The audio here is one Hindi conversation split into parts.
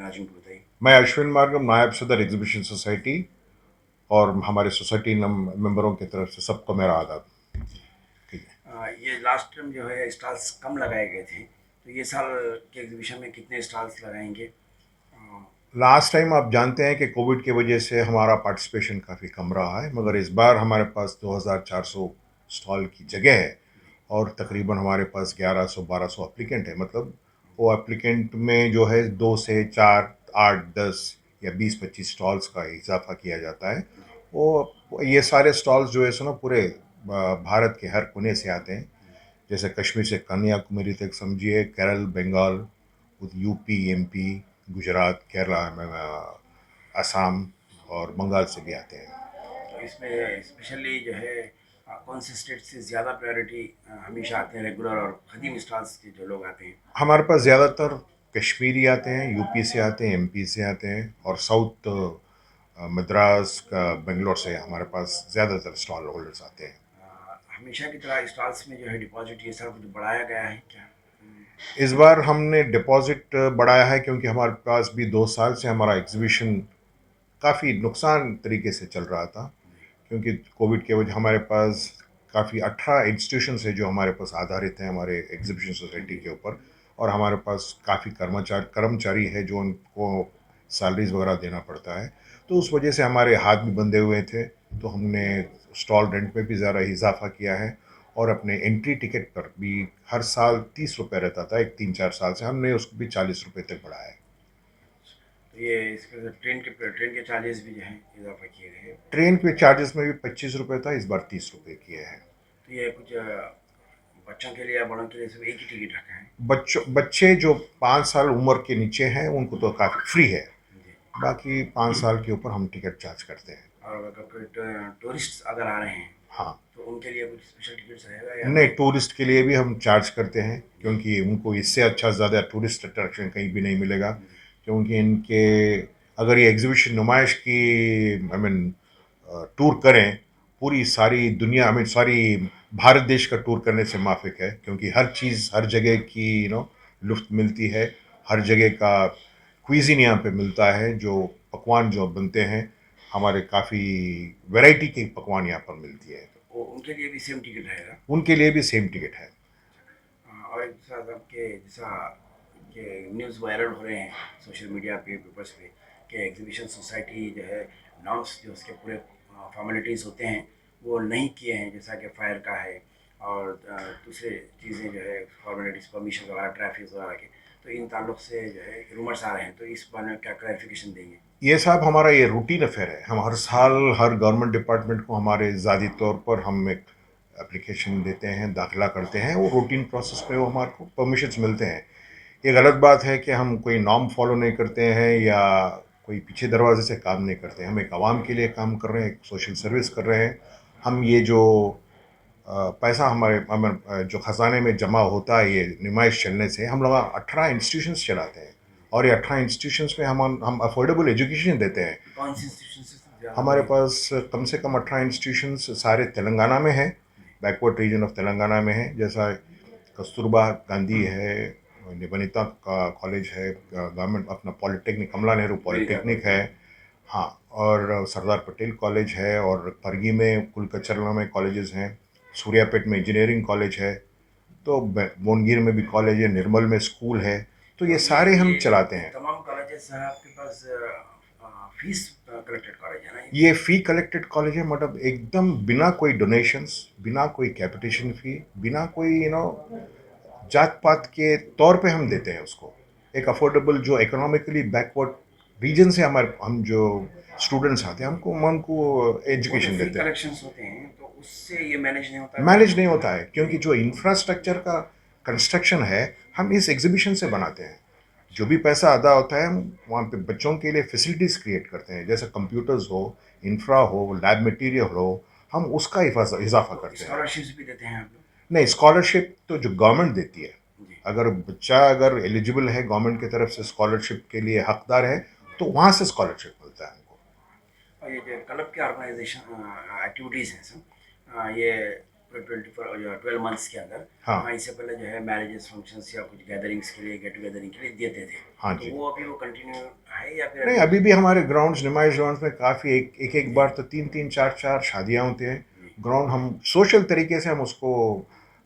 नाज़रीन को बताइए। मैं अश्विन मार्गम, नायब सदर एग्जीबिशन सोसाइटी, और हमारे सोसाइटी मेंबरों की तरफ से सबको मेरा आदाब। ठीक है। ये लास्ट टाइम जो है स्टॉल्स कम लगाए गए थे, तो ये साल के एग्जीबिशन में कितने स्टॉल्स लगाएंगे? लास्ट टाइम आप जानते हैं कि कोविड की वजह से हमारा पार्टिसिपेशन काफ़ी कम रहा है, मगर इस बार हमारे पास 2400 स्टॉल की जगह है और तकरीबन हमारे पास 1100-1200 एप्लीकेंट है। मतलब वो एप्लीकेंट में जो है 2 से 4, 8, 10 या 20-25 स्टॉल्स का इजाफा किया जाता है। वो ये सारे स्टॉल्स जो है सो ना पूरे भारत के हर कोने से आते हैं। जैसे कश्मीर से कन्याकुमारी तक समझिए, केरल, बंगाल, यूपी, एमपी, गुजरात, केरला में असम और बंगाल से भी आते हैं। तो इसमें स्पेशली जो है कौन से स्टेट से ज़्यादा प्रायोरिटी हमेशा आते हैं रेगुलर और खदीम स्टॉल्स के जो लोग आते हैं? हमारे पास ज़्यादातर कश्मीरी आते हैं, यूपी से आते हैं, एमपी से आते हैं, और साउथ मद्रास का बेंगलोर से हमारे पास ज़्यादातर स्टॉल होल्डर्स आते हैं। हमेशा की तरह स्टॉल्स में जो है डिपॉजिट ये सब कुछ बढ़ाया गया है क्या? इस बार हमने डिपॉजिट बढ़ाया है क्योंकि हमारे पास भी 2 साल से हमारा एग्जीबिशन काफ़ी नुकसान तरीके से चल रहा था। क्योंकि कोविड के वजह हमारे पास काफ़ी 18 इंस्टीट्यूशंस है जो हमारे पास आधारित हैं हमारे एग्जीबिशन सोसाइटी जी। के ऊपर, और हमारे पास काफ़ी कर्मचारी है जो उनको सैलरीज वगैरह देना पड़ता है। तो उस वजह से हमारे हाथ भी बंधे हुए थे, तो हमने स्टॉल रेंट में भी ज़रा इजाफा किया है, और अपने एंट्री टिकट पर भी हर साल 30 रुपये रहता था, एक 3-4 साल से हमने उसको भी 40 रुपये तक बढ़ाया है। तो ये इसके साथ ट्रेन के चार्जेस भी जो हैं इजाफा किए गए हैं। ट्रेन के चार्जेस में भी 25 रुपये था, इस बार 30 रुपये किए हैं। तो ये कुछ बच्चों के लिए या बड़ों के लिए सब एक ही टिकट रखा है? बच्चे जो 5 साल उम्र के नीचे हैं उनको तो काफ़ी फ्री है। जी। बाकी 5 साल के ऊपर हम टिकट चार्ज करते हैं। और अगर कोई टूरिस्ट अगर आ रहे हैं हाँ। तो उनके लिए कुछ स्पेशल टिकट्स रहेगा या नहीं, नहीं? टूरिस्ट के लिए भी हम चार्ज करते हैं, जी। क्योंकि उनको इससे अच्छा ज़्यादा टूरिस्ट अट्रैक्शन कहीं भी नहीं मिलेगा। जी। क्योंकि इनके अगर ये एग्जीबिशन नुमाइश की आई मीन टूर करें, पूरी सारी दुनिया, आई मीन सारी भारत देश का टूर करने से माफिक है, क्योंकि हर चीज़ हर जगह की लुफ्त मिलती है। हर जगह का क्विज़िन यहाँ पे मिलता है, जो पकवान जो बनते हैं, हमारे काफ़ी वैरायटी के पकवान यहाँ पर मिलती है। वो उनके लिए भी सेम टिकट रहेगा? उनके लिए भी सेम टिकट है। और एक साथ आपके जैसा कि न्यूज़ वायरल हो रहे हैं सोशल मीडिया पे, पेपर्स पे, कि एग्जीबिशन सोसाइटी जो है नॉर्म्स जो उसके पूरे फॉर्मेलिटीज़ होते हैं वो नहीं किए हैं, जैसा कि फायर का है और दूसरे चीज़ें जो है फॉर्मेलिटीज़ परमिशन वगैरह ट्रैफिक वगैरह के, तो इन ताल्लुक से जो है रूमर्स आ रहे हैं, तो इस बारे में क्या क्लैरिफिकेशन देंगे? ये साहब हमारा ये रूटीन अफेयर है। हम हर साल हर गवर्नमेंट डिपार्टमेंट को हमारे ज़ाती तौर पर हम एक एप्लीकेशन देते हैं, दाखिला करते हैं, वो रूटीन प्रोसेस पे वो हमारे को परमिशंस मिलते हैं। ये गलत बात है कि हम कोई नॉर्म फॉलो नहीं करते हैं या कोई पीछे दरवाजे से काम नहीं करते हैं। हम एक आवाम के लिए काम कर रहे हैं, एक सोशल सर्विस कर रहे हैं। हम ये जो पैसा जो ख़जाने में जमा होता है ये नुमाइश चलने से, हम लोग 18 इंस्टीट्यूशंस चलाते हैं, और ये 18 इंस्टीट्यूशंस में हम अफोर्डेबल एजुकेशन देते हैं। कौन सी इंस्टीट्यूशन से ज़्यादा हमारे बड़ी? पास कम से कम 18 इंस्टीट्यूशंस सारे तेलंगाना में हैं, बैकवर्ड रीजन ऑफ तेलंगाना में है। जैसा कस्तूरबा गांधी है, निबनिता का कॉलेज है, गवर्नमेंट अपना पॉलिटेक्निक, कमला नेहरू अमेरिका पॉलिटेक्निक कॉलेज। है। हाँ, और सरदार पटेल कॉलेज है, और परगी में कुलकचरला में कॉलेजेस हैं, सूर्यापेट में इंजीनियरिंग कॉलेज है, तो मोनगिर में भी कॉलेज है, निर्मल में स्कूल है। तो ये तो सारे हम चलाते ये हैं। तमाम कॉलेजेस हैं आपके पास, फीस कलेक्टेड कॉलेज है ना ये? ये फ़ी कलेक्टेड कॉलेज है, मतलब एकदम बिना कोई डोनेशंस, बिना कोई कैपिटेशन फ़ी, बिना कोई जात पात के तौर पे हम देते हैं उसको। एक अफोर्डेबल जो इकोनॉमिकली बैकवर्ड रीजन से हमारे हम जो स्टूडेंट्स आते हैं, हम उनको वो जो एजुकेशन फी देते हैं। कलेक्शंस होते हैं तो उससे ये मैनेज नहीं होता क्या? मैनेज नहीं होता है, क्योंकि जो इंफ्रास्ट्रक्चर का कंस्ट्रक्शन है हम इस एग्जीबिशन से बनाते हैं। जो अच्छा। भी पैसा अदा होता है हम वहाँ पे बच्चों के लिए फैसिलिटीज़ क्रिएट करते हैं, जैसे कंप्यूटर्स हो, इंफ्रा हो, लैब मटेरियल हो, हम उसका इजाफा तो करते हैं। स्कॉलरशिप्स भी देते हैं आप लोग? नहीं, स्कॉलरशिप तो जो गवर्नमेंट देती है, जी। अगर बच्चा अगर एलिजिबल है गवर्नमेंट की तरफ से स्कॉलरशिप के लिए हकदार है, तो वहाँ से स्कॉलरशिप मिलता है हमको। और ये जो क्लब के ऑर्गेनाइजेशन एक्टिविटीज़ हैं सब, ये पूरे 12 मंथ्स के अंदर। हाँ इससे पहले जो है मैरिजेस फंक्शंस या कुछ गैदरिंग्स के लिए, गेट टुगेदरिंग के लिए देते थे। हाँ तो जी। वो अभी वो कंटिन्यू है या फिर नहीं, अभी अभी भी हमारे ग्राउंड्स, नुमाइश ग्राउंड्स में काफ़ी एक जी बार तो 3 3 4 4 शादियाँ होती हैं। जी ग्राउंड हम सोशल तरीके से हम उसको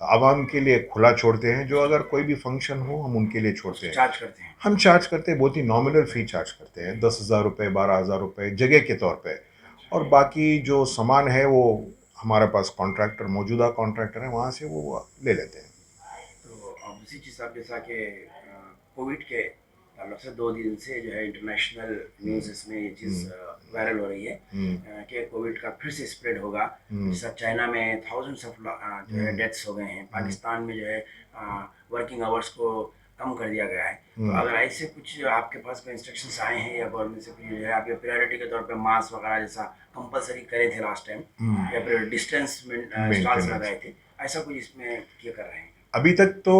आवाम के लिए खुला छोड़ते हैं। जो अगर कोई भी फंक्शन हो हम उनके लिए छोड़ते उसको हैं। चार्ज करते हैं? हम चार्ज करते हैं, बहुत ही नॉमिनल फ़ी चार्ज करते हैं, 10,000 रुपये, 12,000 रुपये जगह के तौर पे। और बाकी जो सामान है वो हमारे पास कॉन्ट्रैक्टर, मौजूदा कॉन्ट्रैक्टर हैं, वहाँ से वो ले लेते हैं। तो दूसरी चीज़ आप जैसा कि कोविड के ताल्लुक से 2 दिन से जो है इंटरनेशनल न्यूज़ इसमें ये चीज़ हम्म, वायरल हो रही है हम्म, कि कोविड का फिर से स्प्रेड होगा। हम्म, जैसा चाइना में थाउजेंड्स ऑफ जो है हम्म, डेथ्स हो गए हैं, हम्म, पाकिस्तान में जो है वर्किंग आवर्स को कम कर दिया गया है। तो हम्म, अगर ऐसे कुछ आपके पास कोई इंस्ट्रक्शंस आए हैं या गवर्नमेंट से कुछ जो है आपके प्रायोरिटी के तौर पे मास्क वगैरह जैसा कंपलसरी करे थे लास्ट टाइम, हम्म, या फिर डिस्टेंस स्टॉल्स मेंटेनेंस। लगाए थे, ऐसा कुछ इसमें क्या कर रहे हैं? अभी तक तो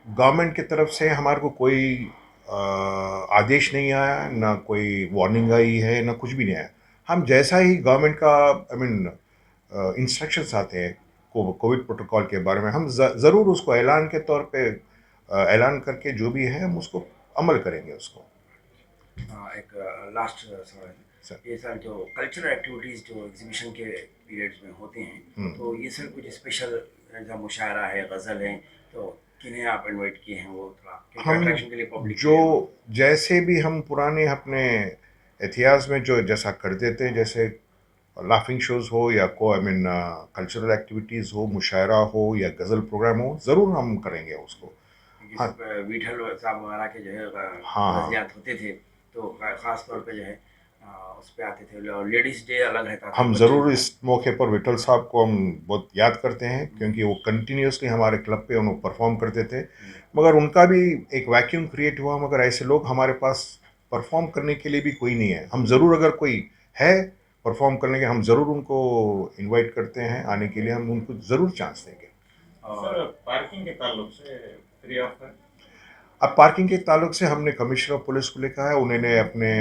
गवर्नमेंट की तरफ से हमारे को कोई आदेश नहीं आया, ना कोई वार्निंग आई है, ना कुछ भी नहीं आया। हम जैसा ही गवर्नमेंट का आई मीन इंस्ट्रक्शंस आते हैं कोविड प्रोटोकॉल के बारे में, हम ज़रूर उसको ऐलान के तौर पे ऐलान करके जो भी है हम उसको अमल करेंगे उसको। एक लास्ट सवाल है। सर। ये सर जो कल्चरल एक्टिविटीज़ जो एग्जीबिशन के पीरियड्स में होते हैं, तो ये सर कुछ स्पेशल जैसा मुशायरा है, गज़ल है, तो किन्हें आप इनवाइट किए हैं वो थोड़ा, क्योंकि हम अट्रैक्शन के लिए पब्लिक के जो लिए वो। जैसे भी हम पुराने अपने इतिहास में जो जैसा करते थे, जैसे लाफिंग शोज हो या को आई मीन कल्चरल एक्टिविटीज़ हो, मुशायरा हो या गज़ल प्रोग्राम हो, ज़रूर हम करेंगे उसको। जैसे हाँ विठल साहब वगैरह के जो है हाँ हाँ। गज़लियात होते थे, तो ख़ास तौर पे जो है उस पे आते थे, और लेडीज़ डे अलग रहता था हम बच्चों ज़रूर का। इस मौके पर विठल साहब को हम बहुत याद करते हैं, क्योंकि वो कंटिन्यूसली हमारे क्लब पे उन्होंने परफॉर्म करते थे। मगर उनका भी एक वैक्यूम क्रिएट हुआ, मगर ऐसे लोग हमारे पास परफॉर्म करने के लिए भी कोई नहीं है। हम ज़रूर, अगर कोई है परफॉर्म करने के, हम ज़रूर उनको इनवाइट करते हैं आने के लिए, हम उनको ज़रूर चांस देंगे। सर और पार्किंग के ताल्लुक से फ्री ऑफ है। अब पार्किंग के ताल्लुक से हमने कमिश्नर ऑफ पुलिस को लिखा है, उन्होंने अपने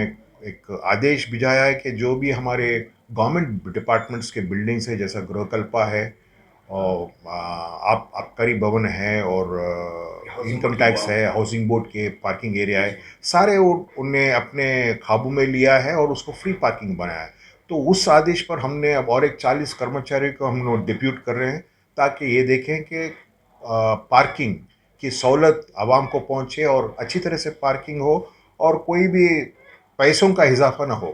एक आदेश भिजाया है कि जो भी हमारे गवर्नमेंट डिपार्टमेंट्स के बिल्डिंग्स है, जैसा गृहकल्पा है और आप आबकारी भवन है और हाउसिंग इनकम बोर्ड की टैक्स है, हाउसिंग बोर्ड के पार्किंग एरिया जी है, जी सारे वो उनने अपने काबू में लिया है और उसको फ्री पार्किंग बनाया है। तो उस आदेश पर हमने अब और एक 40 कर्मचारियों को हम लोग डिप्यूट कर रहे हैं, ताकि ये देखें कि पार्किंग की सहूलत आवाम को पहुंचे और अच्छी तरह से पार्किंग हो और कोई भी पैसों का इजाफा ना हो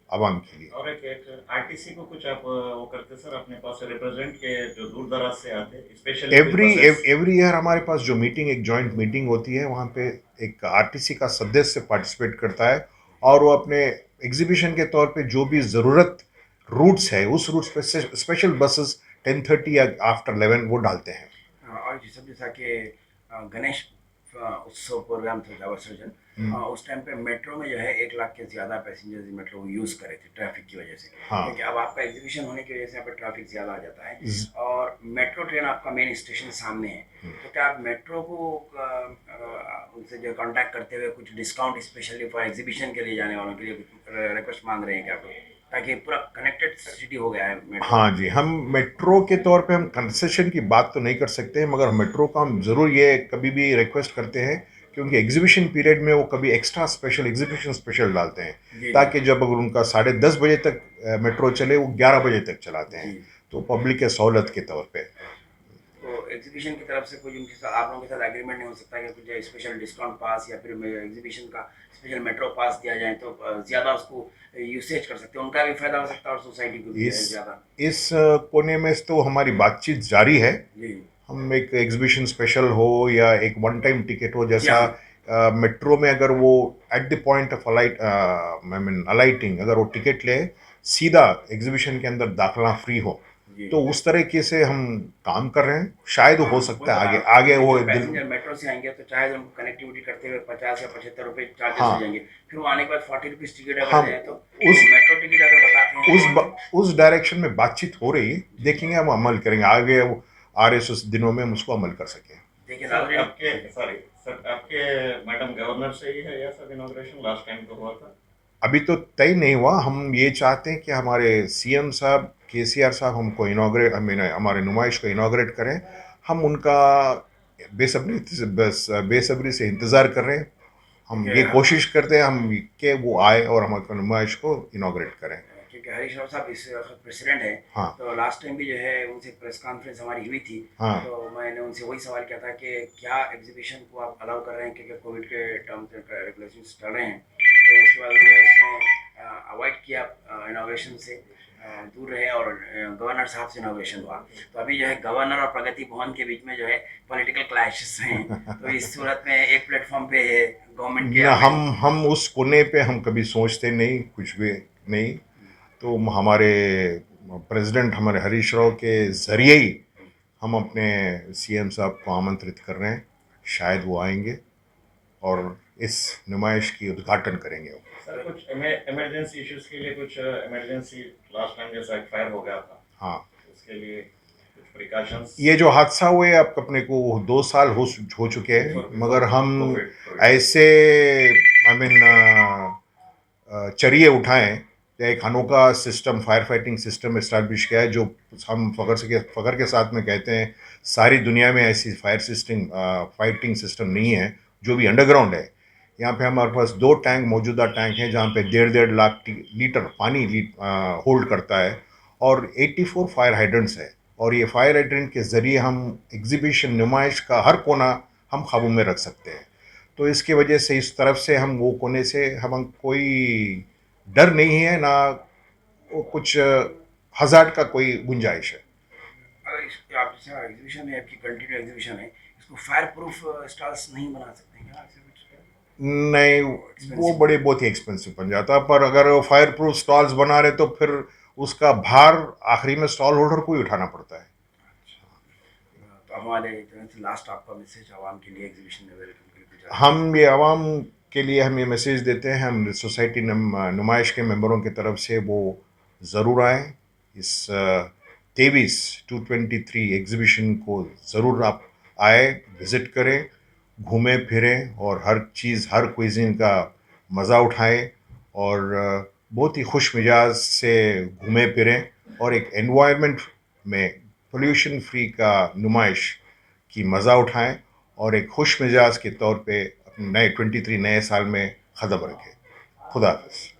आवाम के लिए। और एक आरटीसी को कुछ आप वो करते सर अपने पास रिप्रेजेंट के जो दूर दराज से आते स्पेशली कोई एवरी बसेस। एवरी ईयर हमारे पास जो मीटिंग, एक जॉइंट मीटिंग होती है, वहाँ पे एक आरटीसी का सदस्य पार्टिसिपेट करता है और वो अपने एग्जीबिशन के तौर पे जो भी ज़रूरत रूट्स है, उस रूट्स पे स्पेशल बसेस 10:30 या आफ्टर 11 वो डालते हैं। और ये सब जैसा कि गणेश उत्सव प्रोग्राम था विसर्जन, उस टाइम पे मेट्रो में जो है 1 लाख के ज़्यादा पैसेंजर्स मेट्रो को यूज़ करे थे ट्रैफिक की वजह से, हाँ। क्योंकि अब आपका एग्जीबिशन होने की वजह से यहाँ पे ट्रैफिक ज़्यादा आ जाता है, ज- और मेट्रो ट्रेन आपका मेन स्टेशन सामने है। तो क्या आप मेट्रो को उनसे जो कांटेक्ट करते हुए कुछ डिस्काउंट स्पेशली फॉर एग्जीबिशन के लिए जाने वालों के लिए रिक्वेस्ट मांग रहे हैं क्या आप लोग? ताकि पूरा कनेक्टेड सिटी हो गया है मेट्रो। हाँ जी, हम मेट्रो के तौर पे हम कंसेशन की बात तो नहीं कर सकते, मगर मेट्रो का हम ज़रूर ये कभी भी रिक्वेस्ट करते हैं, क्योंकि एग्जीबिशन पीरियड में वो कभी एक्स्ट्रा स्पेशल एग्जीबिशन स्पेशल डालते हैं, जी जी ताकि जब अगर उनका 10:30 बजे तक मेट्रो चले, वो 11 बजे तक चलाते हैं, जी। तो पब्लिक के सहूलत के तौर पे। तो एग्जीबिशन की तरफ से कोई उनके साथ आप लोगों के साथ एग्रीमेंट नहीं हो सकता कि कुछ स्पेशल डिस्काउंट पास या फिर एग्जीबिशन का स्पेशल मेट्रो पास दिया जाए, तो ज़्यादा उसको यूसेज कर सकते हैं, उनका भी फायदा हो सकता है और सोसाइटी को भी इस ज़्यादा। कोने में तो हमारी बातचीत जारी है। जी हम एक एग्जीबिशन स्पेशल हो या एक वन टाइम टिकट हो, जी जैसा हाँ मेट्रो में अगर वो at the point of I mean alighting, अगर वो टिकट ले, सीधा एग्जीबिशन के अंदर दाखला फ्री हो, जी। तो उस तरीके से हम काम कर रहे हैं। शायद हाँ हो वही सकता है बता आगे रहा हूँ, आगे क्योंकि वो जो दिल। पैसेंजर मेट्रो से आएंगे तो चाहे उनको कनेक्टिविटी करते हुए 50 या 75 रुपये चार्जेस हो हाँ। जाएंगे, फिर वो आने के बाद 40 रुपीज़ टिकट अगर हम दें तो उस मेट्रो टिकट अगर बताते हैं उस तो ब, उस डायरेक्शन में बातचीत हो रही है, जी देखेंगे, हम अमल करेंगे आगे, वो आ रहे उस दिनों में हम उसको अमल कर सकें। देखिए सर नाजरीन। आपके सॉरी सर आपके मैडम गवर्नर से ही है या सर इनॉग्रेशन लास्ट टाइम तो हुआ था। अभी तो तय नहीं हुआ। हम ये चाहते हैं कि हमारे सीएम साहब केसीआर साहब हमको इनाग्रेट हमारे नुमाइश को इनाग्रेट करें, हम उनका बेसब्री से इंतज़ार कर रहे हैं। हम ठीक ये है। कोशिश करते हैं हम कि वो आए और हमारे नुमाइश को इनाग्रेट करें। क्योंकि हरीश राव साहब इस वक्त प्रेसिडेंट है, हाँ तो लास्ट टाइम भी जो है उनसे प्रेस कॉन्फ्रेंस हमारी हुई थी, हाँ तो मैंने उनसे वही सवाल किया था कि क्या एग्जीबिशन को आप अलाउ कर रहे हैं, क्योंकि कोविड के टर्म्स एंड रेगुलेशंस चल रहे हैं। तो उसके बाद उन्होंने उसमें अवॉइड किया, इनोवेशन से दूर रहे, और गवर्नर साहब से इनोवेशन हुआ। तो अभी जो है गवर्नर और प्रगति भवन के बीच में जो है पॉलिटिकल क्लैशेस हैं, तो इस सूरत में एक प्लेटफॉर्म पे गवर्नमेंट के न हमें हम उस कोने पे हम कभी सोचते नहीं, कुछ भी नहीं। तो हमारे प्रेसिडेंट हमारे हरीश राव के ज़रिए ही हम अपने सीएम साहब को आमंत्रित कर रहे हैं, शायद वो आएंगे और इस नुमाइश की उद्घाटन करेंगे। सर कुछ इमरजेंसी इश्यूज के लिए कुछ इमरजेंसी लास्ट टाइम जैसा एक फायर हो गया था, हाँ, उसके लिए कुछ प्रिकॉशंस। ये जो हादसा हुए अब अपने को 2 साल हो चुके हैं, मगर हम ऐसे चर्ये उठाएं, एक अनोखा system, fire fighting system establish किया है, जो हम फ़ख्र के साथ में कहते हैं सारी दुनिया में ऐसी फाइटिंग सिस्टम नहीं है, जो भी अंडरग्राउंड है। यहाँ पे हमारे पास 2 टैंक, मौजूदा टैंक हैं, जहाँ पे 1.5 लीटर पानी होल्ड करता है, और 84 फायर हाइड्रेंट्स है। और ये फायर हाइड्रेंट के ज़रिए हम एग्जीबिशन नुमाइश का हर कोना हम काबू में रख सकते हैं। तो इसकी वजह से इस तरफ से हम वो कोने से हम कोई डर नहीं है, ना कुछ हज़ार्ड का कोई गुंजाइश है। अगर आप जैसा एग्जीबिशन है, आपकी कंटिन्यू एग्जीबिशन है, इसको फायर प्रूफ स्टॉल्स नहीं बना सकते हैं क्या? नहीं, वो बड़े बहुत ही एक्सपेंसिव बन जाता, पर अगर फायर प्रूफ स्टॉल्स बना रहे तो फिर उसका भार आखिरी में स्टॉल होल्डर को ही उठाना पड़ता है। तो हमारे लास्ट आपका मैसेज आवाम के लिए एग्जीबिशन में वेलकम के लिए कुछ हम ये आवाम के लिए हम ये मैसेज देते हैं, हम सोसाइटी नुमाइश के मेंबरों की तरफ से वो ज़रूर आएँ, इस 223 एग्ज़िबिशन को ज़रूर आप आए, विज़िट करें, घूमें फिरें और हर चीज़, हर क्विज़िन का मज़ा उठाएं, और बहुत ही खुश मिजाज से घूमें फिरें, और एक एनवायरनमेंट में पोल्यूशन फ्री का नुमाइश की मज़ा उठाएं, और एक खुश मिजाज के तौर पे अपने नए 23 नए साल में कदम रखें। खुदा हाफ़िज़।